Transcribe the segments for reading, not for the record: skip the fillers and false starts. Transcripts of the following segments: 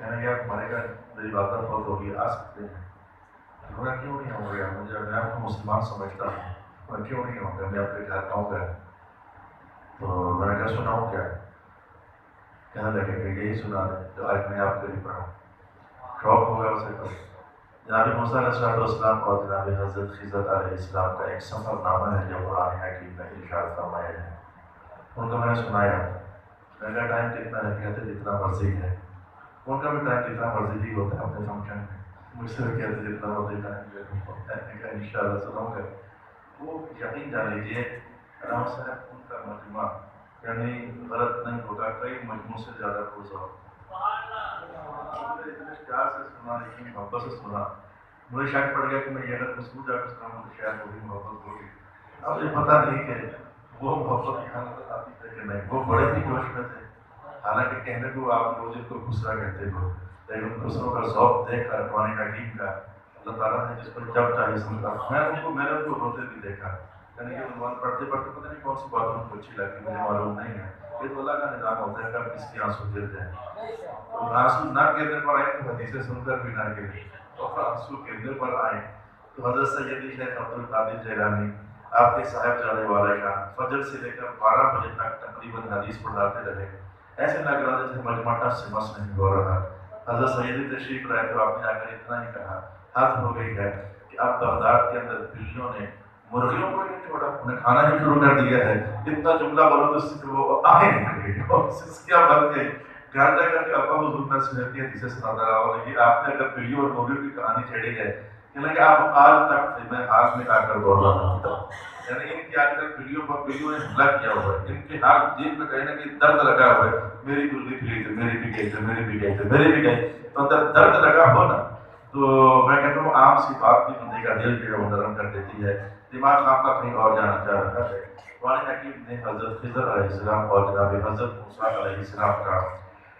کہنے گیا تمہارے گھر میری والدہ فوت ہوگی، آ سکتے ہیں؟ تو میں کیوں نہیں آؤں گا، مجھے میں آپ کو مسلمان سمجھتا ہوں، میں کیوں نہیں آؤں گا، میں آپ کے گھر آؤں گا۔ تو میں نے کہا سناؤں کیا؟ کہنے لگے کہ یہی سنا دیں جو آج میں آپ کے لیے پڑھا۔ شوق ہوگا اسے تو۔ جناب موسیٰ علیہ السلام اور جناب حضرت خضر علیہ السلام کا ایک سفر نامہ ہے جو قرآن حکیم میں ارشاد فرمایا ہے، ان کو میں نے سنایا۔ میں نے ٹائم کتنا ہے؟ کہتے جتنا مرضی ہے۔ ان کا بھی ٹائم جتنا مرضی ہی ہوتا ہے اپنے فنکشن میں، مجھ سے بھی کہتے جتنا مرضی ٹائم ہے، انشاءاللہ سناؤں گا۔ وہ یقین جان لیجیے رام صاحب ان کا مجموعہ یعنی غلط نہیں ہوگا، کئی مجموع سے زیادہ خوش ہو اتنے پیار سے سنا، اتنی محبت سے سنا، مجھے شک پڑ گیا کہ میں یہ اگر مسکول جا کر سنا ہوں تو شاید وہی محبت ہوگی۔ اب یہ پتہ نہیں کہ وہ محبت یہاں نظر آتی ہے کہ نہیں۔ وہ بڑے ہی جوش میں تھے، حالانکہ کہنے کو آپ لوگ جن کو غصہ کہتے ہو، لیکن دوسروں کا ذوق دیکھ کر قرآن حکیم کا اللہ تعالیٰ نے جس کو جب چاہے سنتا، میں نے ان کو روتے بھی دیکھا، یعنی کہ عنوان پڑھتے پڑھتے پتہ نہیں کون سی بات ان کو اچھی لگی، مجھے معلوم نہیں ہے۔ یہ تو اللہ کا نظام ہوتا ہے کہ آپ کس کے آنسو گرتے ہیں، تو آنسو نہ گرنے پر آئے تو حدیثیں سن کر بھی نہ گرے، اور آنسو گرنے پر آئے تو حضرت سیدی شیخ عبد القادر جیلانی آپ کے صاحب جانے والا شاہ فجر سے لے کر 12 بجے تک تقریباً حدیث پڑھاتے رہے، ایسے لگ رہا جیسے مجمع ٹس سے مس نہیں ہو رہا۔ حضرت سیدی تشریف لائے تو آپ نے آ کر اتنا ہی کہا، حد ہو گئی ہے کہ اب بغداد کے اندر بلیوں نے مرغیوں کو نہیں چھوڑا، انہیں کھانا ہی شروع کر دیا ہے۔ اتنا جملہ بولو تو اس سے وہ آئے نہیں، اور کیا بن گئی گھر جا کر کے ابا حضور میں سنتی حدیثیں سناتا رہا، اور یہ آپ نے اگر بلیوں اور مرغیوں کی کہانی چھیڑی ہے کہ آپ آج تک تھے، میں ہاتھ میں آ کر بول رہا تھا، یعنی ان کی آج تک بلیوں پر بلیوں نے حملہ کیا ہوا ہے، ان کے ہاتھ جیب میں کہیں نہ کہیں درد لگا ہوا ہے، میری بلی بھی تھی، میری بھی گئی تھی، میری بھی گئی تھی، میری بھی گئی، تو درد لگا ہو نا۔ تو میں کہتا ہوں عام سی بات بھی بندے کا دل جو ہے وہ نرم کر دیتی ہے، دماغ آپ کا کہیں اور جانا چاہ رہا ہے۔ قرآن حکیم نے حضرت خضر علیہ السلام اور جناب حضرت موسیٰ علیہ السلام کا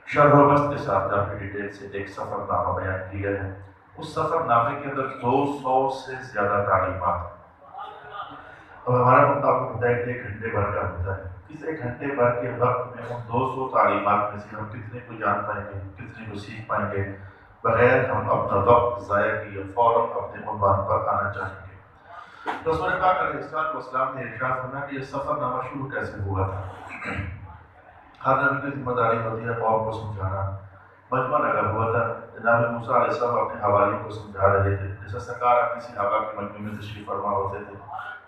شرح و بسط کے ساتھ کافی ڈیٹیل سے ایک سفر نامہ بیان کیا ہے۔ اس سفر نامے کے اندر 200 سے زیادہ تعلیمات۔ اب ہمارا وقت آپ کو پتہ ہے کہ 1 گھنٹے بھر کا ہوتا ہے، اس 1 گھنٹے بھر کے وقت میں ہم 200 تعلیمات میں سے ہم کتنے کو جان پائیں گے، کتنے کو سیکھ پائیں گے بغیر ہم اپنا وقت ضائع کیے فوراً اپنے عنوان پر آنا چاہیں گے۔ رسول پاک علیہ السلام نے ارشاد فرمایا کہ یہ سفر نامہ شروع کیسے ہوا تھا۔ ہر نبی کی ذمہ داری ہوتی ہے قوم کو سمجھانا، مجمع لگا ہوا تھا، جناب موسیٰ علیہ السلام اپنے حواریوں کو سمجھا رہے تھے، جیسے سرکار اپنی صحابہ کے مجمع میں تشریف فرما ہوتے تھے،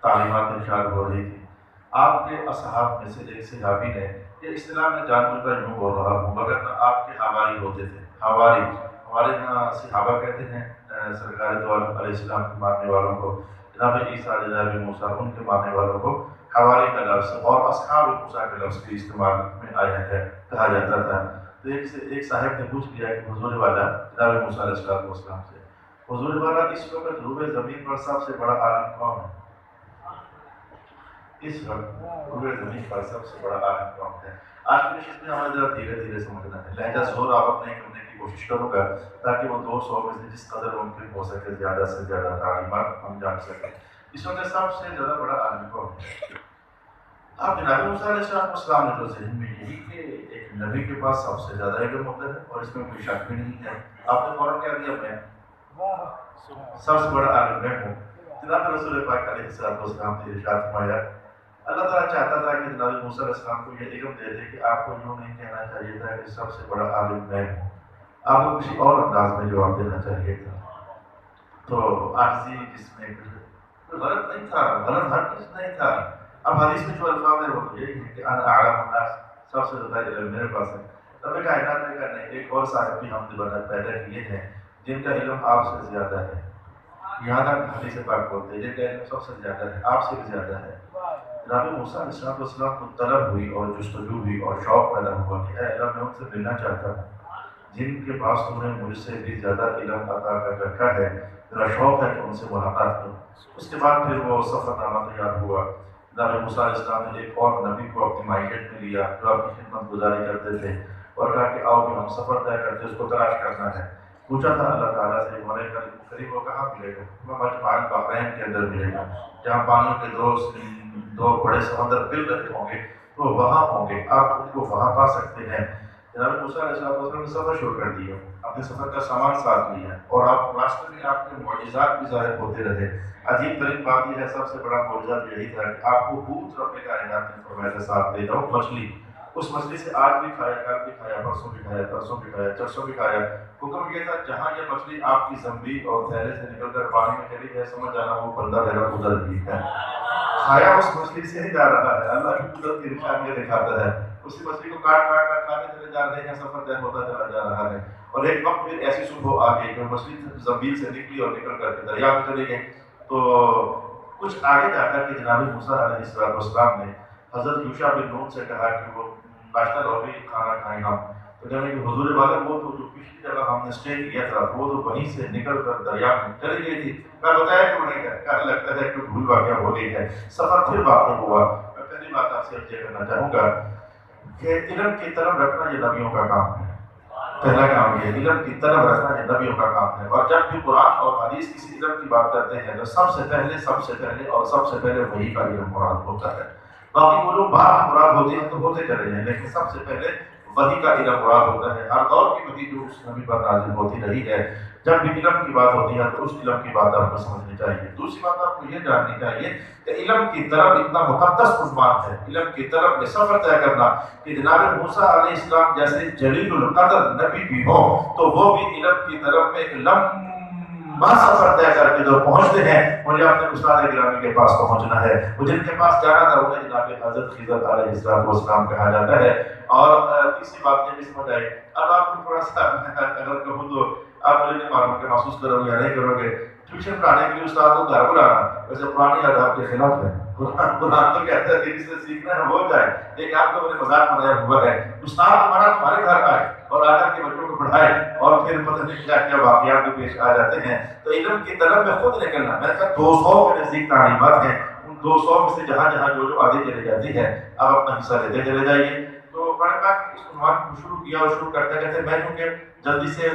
تعلیمات ارشاد ہو رہی تھی۔ آپ کے اصحاب میں سے ایک صحابی نے، یہ اصطلاح میں جان بوجھ کر یوں بول رہا ہوں مگر نہ آپ کے حواری ہوتے تھے، حواری ہمارے یہاں صحابہ کہتے ہیں سرکار دو عالم علیہ السلام کے ماننے والوں کو، جناب عیسیٰ جناب موسیٰ ان کے ماننے والوں کو حواری کا لفظ اور اصحاب موسیٰ کے لفظ کے استعمال میں آیا ہے، کہا جاتا تھا۔ تو ایک صاحب نے پوچھ لیا کہ حضور والا جناب موسیٰ علیہ السلام سے، حضور والا اس وقت روئے زمین پر سب سے بڑا عالم کون ہے؟ اس وقت روئے زمین پر سب سے بڑا عالم کون ہے؟ آج کی نشست میں ہمیں ذرا دھیرے دھیرے سمجھنا ہے، لہجہ زور آپ نہیں کرنے کی کوشش کروں گا تاکہ وہ 200 میں سے جس قدر ممکن ہو سکے زیادہ سے زیادہ تعلیمات ہم جان سکیں۔ اس وقت سب سے زیادہ بڑا عالم کون ہے؟ آپ جناب موسیٰ علیہ السلام نے تو ذہن میں یہی کہ ایک نبی کے پاس سب سے زیادہ علم ہوتا ہے اور اس میں کوئی شک بھی نہیں ہے، آپ نے فوراً کہہ دیا میں سب سے بڑا عالم میں ہوں۔ جناب رسول پاک علیہ السلام نے ارشاد فرمایا، اللہ تعالیٰ چاہتا تھا کہ جناب موسیٰ علیہ السلام کو یہ علم دے دے کہ آپ کو یوں نہیں کہنا چاہیے تھا کہ سب سے بڑا عالم میں ہوں، آپ کو کسی اور انداز میں جواب دینا چاہیے تھا۔ تو عاجزی جس میں غلط نہیں تھا، غلط ہر چیز نہیں تھا۔ اب حدیث میں جو الفاظ ہے وہ یہی ہے کہ انا اعلم الناس، سب سے زیادہ علم میرے پاس ہے۔ رب کائنات نے کرنے ایک اور صاحب بھی ہم نے پیدا کیے ہیں جن کا علم آپ سے زیادہ ہے، یہاں تک حدیث پاک بولتے ہیں جن کا علم سب سے زیادہ ہے، آپ سے بھی زیادہ ہے۔ جناب موسیٰ علیہ السلام کو طلب ہوئی اور جستجو ہوئی اور شوق پیدا ہوا کہ اے اللہ میں ان سے ملنا چاہتا ہوں جن کے پاس تم نے مجھ سے بھی زیادہ علم عطا کر رکھا ہے، میرا شوق ہے کہ ان سے ملاقات کروں۔ اس کے بعد پھر وہ سفر نامہ تیار ہوا۔ جناب موسیٰ علیہ السلام نے ایک اور نبی کو اپنی مائیٹ میں لیا جو اپنی خدمت گزاری کرتے تھے اور کہا کہ آؤ کہ ہم سفر طے کرتے اس کو تلاش کرنا ہے۔ پوچھا تھا اللہ تعالیٰ سے ہمارے قریب وہ کہاں ملے گا؟ مجمع بحرین کے اندر ملے گا، جہاں پانیوں کے دو بڑے سمندر مل رہے ہوں گے تو وہاں ہوں گے، آپ ان کو وہاں پا سکتے ہیں۔ جناب موسیٰ علیہ السلام نے سفر شروع کر دیا، اپنے سفر کا سامان ساتھ لیا، اور آپ راستے میں آپ کے معجزات بھی ظاہر ہوتے رہے۔ عجیب ترین بات یہ ہے، سب سے بڑا معجزہ یہی تھا کہ آپ کو حوت رب کائنات نے فرمایا تھا ساتھ لے جاؤ، مچھلی۔ اس مچھلی سے آج بھی کھایا، کل بھی کھایا، پرسوں بھی کھایا، ترسوں بھی کھایا، چرسوں بھی کھایا۔ حکم یہ تھا جہاں یہ مچھلی آپ کی زمبی اور تھیلے سے نکل کر پانی میں چلی ہے، سمجھ جانا وہ بندہ میرا ادھر ہی ہے۔ کھایا اس مچھلی سے ہی جا رہا ہے، اللہ کی قدرت کی نشانیاں دکھاتا ہے۔ اسی مچھلی کو کاٹ کاٹ کر کھاتے چلے جا رہے ہیں، سفر طے ہوتا چلا جا رہا ہے۔ اور ایک وقت پھر ایسی صبح آ گئی کہ مچھلی زمین سے نکلی اور نکل کر کے دریا میں چلی گئی۔ تو کچھ آگے جا کر کے جناب موسیٰ علیہ السلام نے حضرت یوشع بن نون سے کہا کہ وہ ناشتہ لوٹی کھانا کھائیں ہم۔ تو کہنے کہ حضور والا وہ تو جو پچھلی جگہ ہم نے اسٹے کیا تھا وہ تو وہیں سے نکل کر دریا میں چلی گئی تھی۔ میں بتایا کیوں نہیں ہے، کہا لگتا ہے کہ بھول واقعہ ہو گئی ہے، سفر پھر واقع ہوا۔ میں پہلی بات آپ سے یہ کرنا چاہوں گا کہ علم کی طرف رکھنا یہ نبیوں کا کام ہے۔ پہلا کام یہ علم کی طرف رکھنا یہ نبیوں کا کام ہے، اور جب بھی قرآن اور حدیث کسی علم کی بات کرتے ہیں تو سب سے پہلے وہی کا علم مراد ہوتا ہے۔ باقی وہ لوگ بعد مراد ہوتے ہیں تو ہوتے چلے جائیں، لیکن سب سے پہلے وحی کا علم مراد ہوتا ہے۔ ہر دور کی وحی جو اس نبی پر نازل ہوتی رہی ہے، جب بھی علم کی بات ہوتی ہے تو اس علم کی بات آپ کو سمجھنی چاہیے۔ دوسری بات آپ کو یہ جاننی چاہیے کہ علم کی طرف اتنا مقدس عنوان ہے، علم کی طرف میں سفر طے کرنا، کہ جناب موسیٰ علیہ السلام جیسے جلیل القدر نبی بھی ہو تو وہ بھی علم کی طرف میں ایک لمبا سفر طے کر کے جو پہنچتے ہیں، مجھے اپنے استاد گرامی کے پاس پہنچنا ہے۔ وہ جن کے پاس جانا تھا انہیں جناب حضرت خضر علیہ السلام کہا جاتا ہے۔ اور تیسری بات یہ بھی سمجھ آئی، اب آپ کو تھوڑا سا اگر کہوں تو آپ مجھے نہیں معلوم کہ محسوس کرو گے یا نہیں کرو گے، ٹیوشن پڑھانے کے لیے استاد کو گھر بلانا ویسے پرانی آداب کے خلاف ہے۔ قرآن تو کہتا ہے دل سے سیکھنا ہے وہ جائے، لیکن آپ کو میں نے مذاق بنایا ہوا ہے، استاد ہمارا تمہارے گھر آئے اور آ کر کے بچوں کو پڑھائے اور پھر پتہ نہیں کیا کیا واقعات بھی پیش آ جاتے ہیں۔ تو علم کی طرف میں خود نکلنا، میں نے کہا 200 کے نزدیک تعلیمات ہیں، ان 200 میں سے جہاں جہاں جو آگے چلی جاتی ہے آپ اپنا حصہ لیتے چلے جائیے۔ تو میں نے کہا کہ اس عنوان کو شروع کیا اور شروع کرتے کرتے میں چونکہ جلدی سے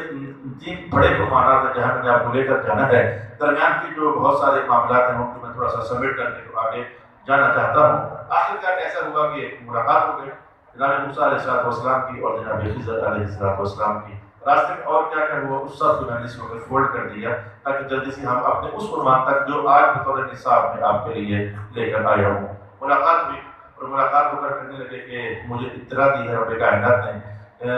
3 بڑے عنوانات ہیں جہاں میں نے آپ کو لے کر جانا ہے، درمیان کی جو بہت سارے معاملات ہیں ان کو میں تھوڑا سا سمیٹ کر کے آگے جانا چاہتا ہوں۔ آخرکار ایسا ہوا کہ ملاقات ہو گئی جناب موسیٰ علیہ السلام کی اور جناب خضر علیہ السلام کی۔ راستے میں اور کیا کیا ہوا اس سب کو میں نے اس وقت فولڈ کر دیا تاکہ جلدی سے ہم اپنے اس عنوان تک جو آج بطور نصاب میں آپ کے لیے لے کر آیا ہوں۔ ملاقات ہوئی اور ملاقات ہو کر کہنے لگے کہ مجھے اطلاع دی ہے رب کائنات نے،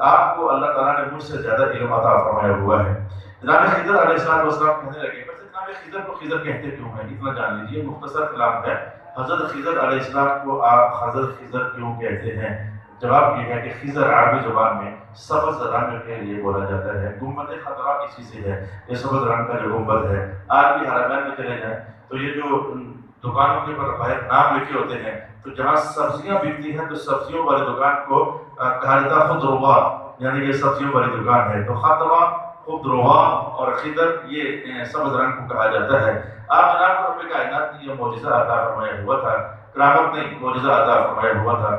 آپ کو اللہ تعالیٰ نے مجھ سے زیادہ علم عطا فرمایا ہوا ہے۔ جناب خضر علیہ السلام کہنے لگے بس جناب خضر کو خضر کہتے کیوں ہیں، اتنا جان لیجیے، مختصر کلام ہے۔ حضرت خضر علیہ السلام کو آپ حضرت خضر کیوں کہتے ہیں؟ جواب یہ ہے کہ خضر عربی زبان میں سبز رنگ کے لیے بولا جاتا ہے، گنبد خضرا اسی سے ہے، یہ سبز رنگ کا جو گنبد ہے۔ آج بھی حرمین میں چلے جائیں تو یہ جو دکانوں کے پر باہر نام لکھے ہوتے ہیں تو جہاں سبزیاں بکتی ہیں تو سبزیوں والی دکان کو کہا جاتا ہے خضروا، یعنی یہ سبزیوں والی دکان ہے، تو خضرا خضروا اور خضر یہ سبز رنگ کو کہا جاتا ہے۔ آپ جناب کو رب کائنات نے یہ معجزہ عطا فرمایا ہوا تھا، کرامت نے معجزہ عطا فرمایا ہوا تھا۔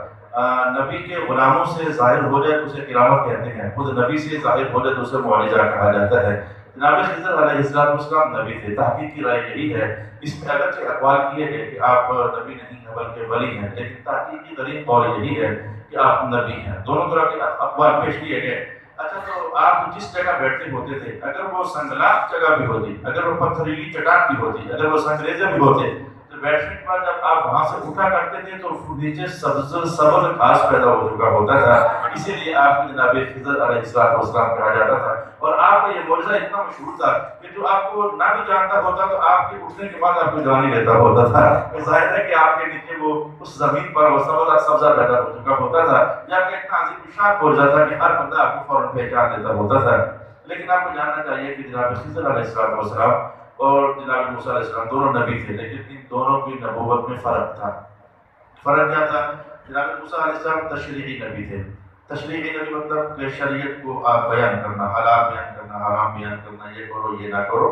نبی کے غلاموں سے ظاہر ہو جائے تو اسے کرامت کہتے ہیں، خود نبی سے ظاہر ہو جائے تو اسے معجزہ کہا جاتا ہے۔ جناب خضر علیہ السلام نبی تھے، تحقیق کی رائے یہی ہے، اس میں اگرچہ اقوال کیے گئے کہ آپ نبی نہیں ہیں بلکہ ولی ہیں، لیکن تحقیقی ترین قول یہی ہے کہ آپ نبی ہیں۔ دونوں طرح کے اقوال پیش کیے گئے۔ اچھا تو آپ جس جگہ بیٹھتے ہوتے تھے اگر وہ سنگلاخ جگہ بھی ہوتی، اگر وہ پتھریلی چٹان بھی ہوتی، اگر وہ سنگریزے بھی ہوتے تو بیٹھنے کے بعد جب آپ وہاں سے اٹھا کرتے تھے تو نیچے سبز گھاس پیدا ہو چکا ہوتا تھا، اسی لیے آپ کو جناب خضر علیہ السلام کہا جاتا تھا۔ اور آپ کا یہ معجزہ اتنا مشہور تھا کہ جو آپ کو نہ بھی جانتا ہوتا تو آپ کے اٹھنے کے بعد آپ کو جان ہی لیتا ہوتا تھا۔ ظاہر ہے کہ آپ کے نیچے وہ اس زمین پر وہ سبزہ پیدا ہو چکا ہوتا تھا، یا کہ اتنا عظیم الشان معجزہ تھا کہ ہر بندہ آپ کو فوراً پہچان لیتا ہوتا تھا۔ لیکن آپ کو جاننا چاہیے کہ جناب خضر علیہ السلام اور جناب موسیٰ علیہ السلام دونوں نبی تھے، لیکن ان دونوں کی نبوت میں فرق تھا۔ فرق کیا تھا؟ جناب موسیٰ علیہ السلام تشریعی نبی تھے۔ تشریعی نبی مطلب کہ شریعت کو آپ بیان کرنا، حلال بیان کرنا، حرام بیان کرنا، یہ کرو یہ نہ کرو۔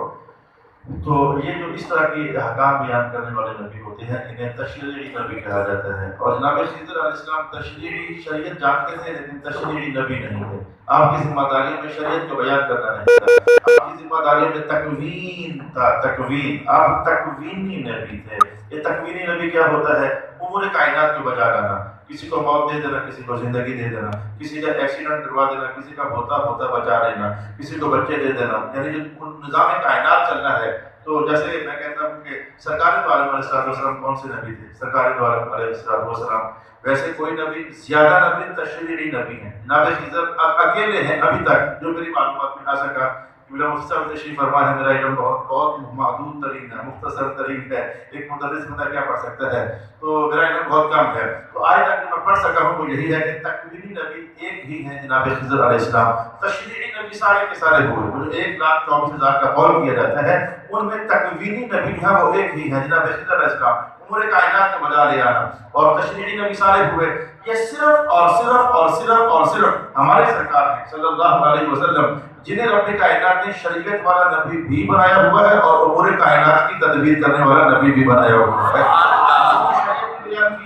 تو یہ جو اس طرح کی احکام بیان کرنے والے نبی ہوتے ہیں انہیں تشریعی نبی کہا جاتا ہے۔ اور جناب خضر علیہ السلام تشریعی شریعت جانتے تھے لیکن تشریعی نبی نہیں تھے۔ آپ کی ذمہ داری میں شریعت کو بیان کرنا نہیں تھا، آپ کی ذمہ داری میں تکوین تھا، تکوین، آپ تکوینی نبی تھے۔ یہ تکوینی نبی کیا ہوتا ہے؟ امور کائنات کو بجا لانا، کسی کو موت دے دینا، کسی کو زندگی دے دینا، کسی کا ایکسیڈنٹ کروا دینا، کسی کا ہوتا ہوتا بچا لینا، کسی کو بچے دے دینا، یعنی جو نظام کائنات چلنا ہے. تو جیسے میں کہتا ہوں کہ سرکار دو عالم علیہ السلام کون سے نبی تھے؟ سرکار دو عالم علیہ السلام. ویسے کوئی نبی، زیادہ نبی تشریعی نبی ہیں. جناب خضر اکیلے ہیں ابھی تک جو میری معلومات میں آ سکا. میرا مفتی صاحب تشریف فرما ہے، میرا علم بہت محدود ترین ہے، مختصر ترین ہے، ایک مدرس بندہ کیا پڑھ سکتا ہے، تو میرا علم بہت کم ہے. تو آج تک میں پڑھ سکا ہوں وہ یہی ہے کہ تکوینی نبی ایک ہی ہے جناب خضر علیہ السلام. تشریعی نبی سارے کے سارے ہوئے، وہ جو 1,24,000 کا قول کیا جاتا ہے ان میں تکوینی نبی ہے وہ ایک ہی ہے جناب خضر علیہ السلام. امور کائنات کو بجا لے آنا اور تشریعی نبی سارے ہوئے. یہ صرف اور صرف اور صرف اور صرف ہمارے سرکار ہیں صلی اللہ علیہ وسلم جنہیں رب کائنات نے شریعت والا نبی بھی بنایا ہوا ہے اور امور کائنات کی تدبیر کرنے والا نبی بھی بنایا ہوا ہے.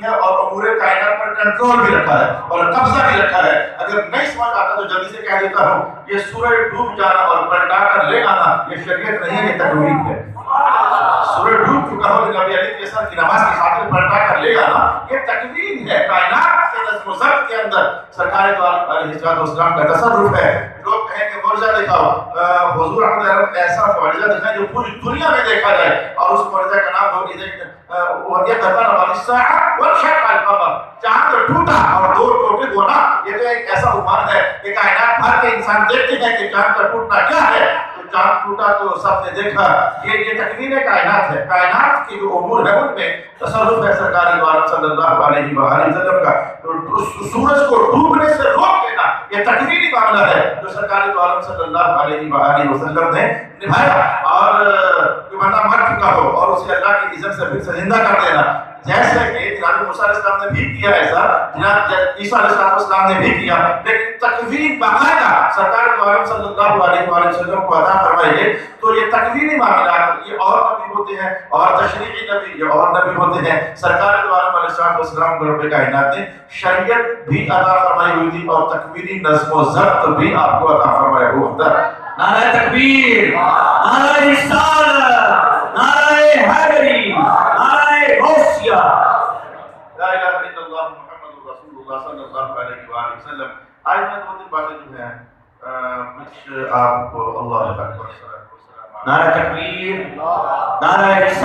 اور امور کائنات پر کنٹرول بھی رکھا ہے اور قبضہ بھی رکھا ہے. اگر نہیں سمجھ آتا تو جلدی سے کہہ دیتا ہوں، یہ سورج ڈوب جانا اور پلٹا کر لے آنا یہ شریعت نہیں، یہ تکوین ہے. سورج ڈوب چکا ہو نبی علیہ کے سر کی نماز کی خاطر پلٹا کر لے آنا یہ تکوین ہے. کائنات کے نظم و ضبط کے اندر سرکار دو عالم علیہ السلام کا تصرف ہے. لوگ کہیں کہ معجزہ دکھاؤ، حضور احمد عرب ایسا معجزہ دکھائیں جو پوری دنیا میں دیکھا جائے اور اس معجزہ کا نام ہو چاند ٹوٹا اور دو ٹوٹے ہونا. یہ تو ایک ایسا عمر ہے کہ کائنات بھر کے انسان دیکھتے ہیں کہ چاند کا ٹوٹنا کیا ہے. تو چاند ٹوٹا تو سب نے دیکھا. یہ تکوین کائنات ہے. کائنات کی جو امور ہے ان میں تصرف ہے سرکار دو عالم صلی اللہ علیہ وسلم کا. سورج کو ڈوبنے سے روک دینا یہ تکوینی معاملہ ہے جو سرکار دو عالم صلی اللہ علیہ وسلم نے نبھایا. اور جو بندہ مر چکا ہو اور اسے اللہ کی عزت سے پھر سے زندہ کر دینا، جیسے کہ جناب موسیٰ علیہ السلام نے بھی کیا ایسا، جناب عیسیٰ علیہ السلام نے بھی کیا. لیکن تکوین باقاعدہ سرکار دو عالم صلی اللہ علیہ وسلم کو عطا فرمائی ہے. تو یہ تکوینی معاملات یہ اور نبی ہوتے ہیں اور تشریعی نبی یہ اور نبی ہوتے ہیں. سرکار دو عالم علیہ السلام کو رب کائنات نے شریعت بھی عطا فرمائی ہوئی تھی اور تکوینی نظم و ضبط بھی آپ کو عطا فرمایا ہوا تھا. نعرہ تکبیر، نعرہ رسالت، نعرہ حیدری، نعرہ غوثیہ. لا الہ الا اللہ محمد رسول اللہ صلی اللہ علیہ وآلہ وسلم. آج میں دو تین باتیں جو ہیں کچھ آپ کو اللہ اکبر. نعرہ تکبیر، نعرہ رسالت.